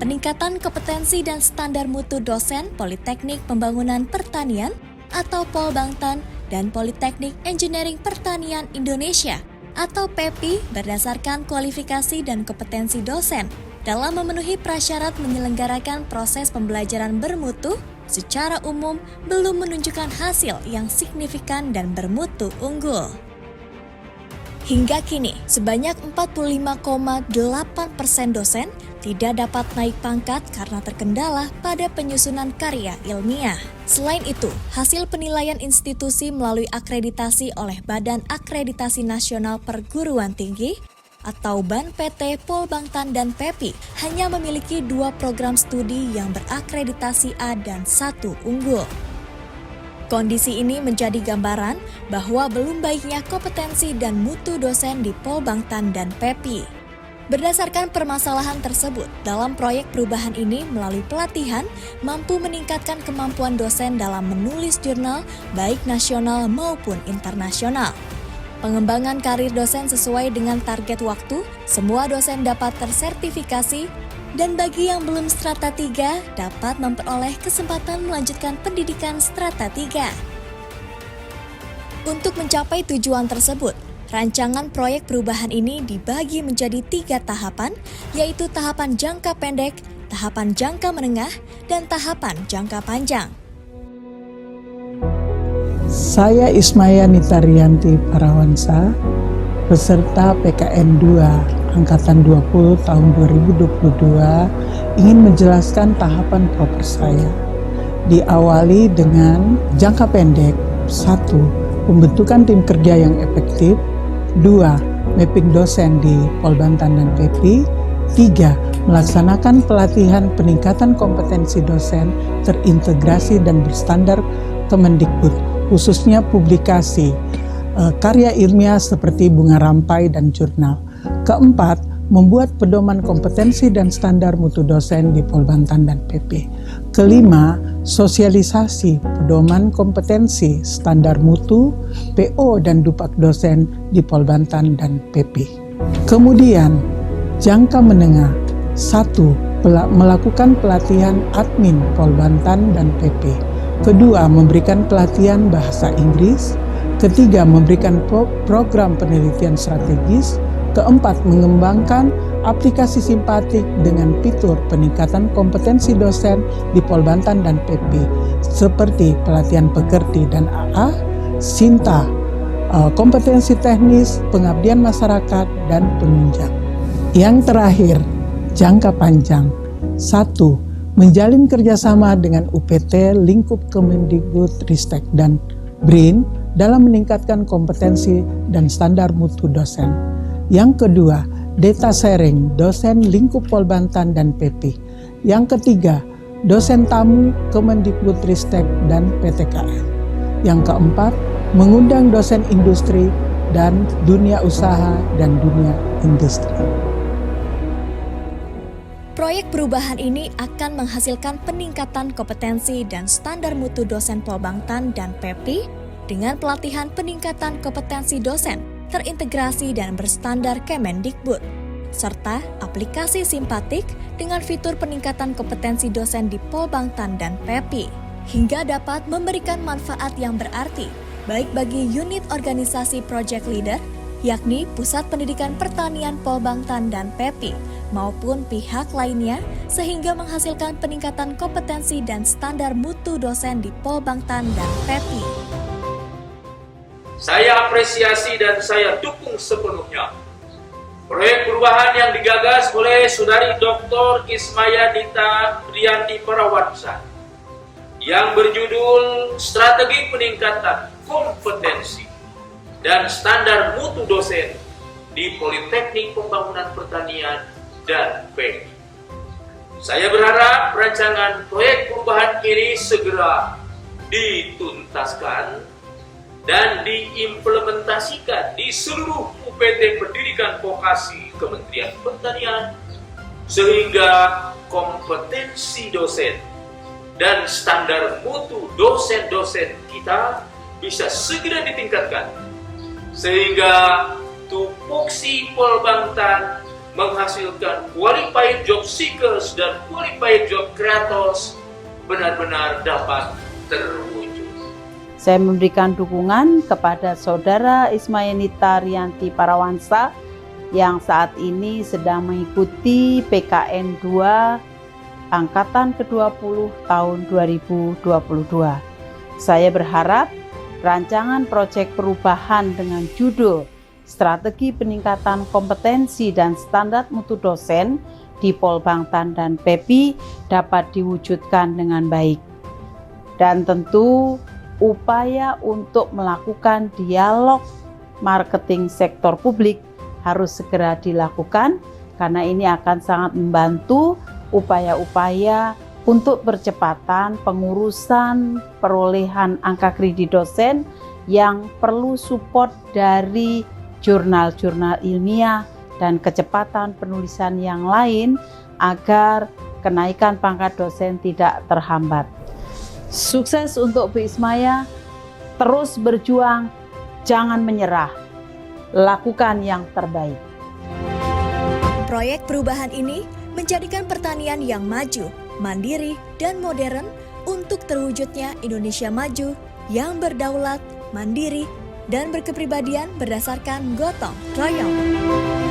peningkatan kompetensi dan standar mutu dosen Politeknik Pembangunan Pertanian atau Polbangtan dan Politeknik Engineering Pertanian Indonesia atau PEPI berdasarkan kualifikasi dan kompetensi dosen dalam memenuhi prasyarat menyelenggarakan proses pembelajaran bermutu secara umum belum menunjukkan hasil yang signifikan dan bermutu unggul. Hingga kini, sebanyak 45,8% dosen tidak dapat naik pangkat karena terkendala pada penyusunan karya ilmiah. Selain itu, hasil penilaian institusi melalui akreditasi oleh Badan Akreditasi Nasional Perguruan Tinggi atau BAN PT Polbangtan dan PEPI hanya memiliki 2 program studi yang berakreditasi A dan 1 unggul. Kondisi ini menjadi gambaran bahwa belum baiknya kompetensi dan mutu dosen di Polbangtan dan PEPI. Berdasarkan permasalahan tersebut, dalam proyek perubahan ini melalui pelatihan mampu meningkatkan kemampuan dosen dalam menulis jurnal baik nasional maupun internasional. Pengembangan karir dosen sesuai dengan target waktu, semua dosen dapat tersertifikasi, dan bagi yang belum strata 3 dapat memperoleh kesempatan melanjutkan pendidikan strata 3. Untuk mencapai tujuan tersebut, rancangan proyek perubahan ini dibagi menjadi 3 tahapan, yaitu tahapan jangka pendek, tahapan jangka menengah, dan tahapan jangka panjang. Saya Ismaya Nitarianti Parawansa, peserta PKN 2 Angkatan 20 tahun 2022 ingin menjelaskan tahapan proper saya. Diawali dengan jangka pendek. 1. Pembentukan tim kerja yang efektif. 2. Mapping dosen di Polbangtan dan PEPI. 3. Melaksanakan pelatihan peningkatan kompetensi dosen terintegrasi dan berstandar Kemendikbud, khususnya publikasi karya ilmiah seperti bunga rampai dan jurnal. Keempat, membuat pedoman kompetensi dan standar mutu dosen di Polbangtan dan PEPI. Kelima, sosialisasi pedoman kompetensi, standar mutu, PO dan dupak dosen di Polbangtan dan PEPI. Kemudian, jangka menengah. 1. Melakukan pelatihan admin Polbangtan dan PEPI. Kedua, memberikan pelatihan bahasa Inggris. Ketiga, memberikan program penelitian strategis. Keempat, mengembangkan aplikasi simpatik dengan fitur peningkatan kompetensi dosen di Polbangtan dan PEPI seperti pelatihan pekerti dan AA, Sinta, kompetensi teknis, pengabdian masyarakat, dan penunjang. Yang terakhir, jangka panjang. 1. Menjalin kerjasama dengan UPT, lingkup Kemendikbud, Ristek, dan BRIN dalam meningkatkan kompetensi dan standar mutu dosen. Yang kedua, data sharing dosen lingkup Polbangtan dan PEPI. Yang ketiga, dosen tamu Kemendikbud Ristek dan PTKL. Yang keempat, mengundang dosen industri dan dunia usaha dan dunia industri. Proyek perubahan ini akan menghasilkan peningkatan kompetensi dan standar mutu dosen Polbangtan dan PEPI dengan pelatihan peningkatan kompetensi dosen terintegrasi dan berstandar Kemendikbud, serta aplikasi simpatik dengan fitur peningkatan kompetensi dosen di Polbangtan dan PEPI, hingga dapat memberikan manfaat yang berarti, baik bagi unit organisasi project leader, yakni Pusat Pendidikan Pertanian Polbangtan dan PEPI, maupun pihak lainnya, sehingga menghasilkan peningkatan kompetensi dan standar mutu dosen di Polbangtan dan PEPI. Saya apresiasi dan saya dukung sepenuhnya proyek perubahan yang digagas oleh Saudari Dr. Ismaya Nitarianti Parawansa yang berjudul Strategi Peningkatan Kompetensi dan Standar Mutu Dosen di Politeknik Pembangunan Pertanian dan PEPI. Saya berharap rancangan proyek perubahan ini segera dituntaskan dan diimplementasikan di seluruh UPT Pendidikan Vokasi Kementerian Pertanian sehingga kompetensi dosen dan standar mutu dosen-dosen kita bisa segera ditingkatkan sehingga tupoksi Polbangtan menghasilkan qualified job seekers dan qualified job creators benar-benar dapat terwujud. Saya memberikan dukungan kepada Saudara Ismayanita Rianti Parawansa yang saat ini sedang mengikuti PKN 2 Angkatan ke-20 tahun 2022. Saya berharap rancangan proyek perubahan dengan judul Strategi Peningkatan Kompetensi dan Standar Mutu Dosen di Polbangtan dan PEPI dapat diwujudkan dengan baik. Dan tentu upaya untuk melakukan dialog marketing sektor publik harus segera dilakukan karena ini akan sangat membantu upaya-upaya untuk percepatan pengurusan perolehan angka kredit dosen yang perlu support dari jurnal-jurnal ilmiah dan kecepatan penulisan yang lain agar kenaikan pangkat dosen tidak terhambat. Sukses untuk Bu Ismaya, terus berjuang, jangan menyerah, lakukan yang terbaik. Proyek perubahan ini menjadikan pertanian yang maju, mandiri, dan modern untuk terwujudnya Indonesia maju yang berdaulat, mandiri, dan berkepribadian berdasarkan gotong royong.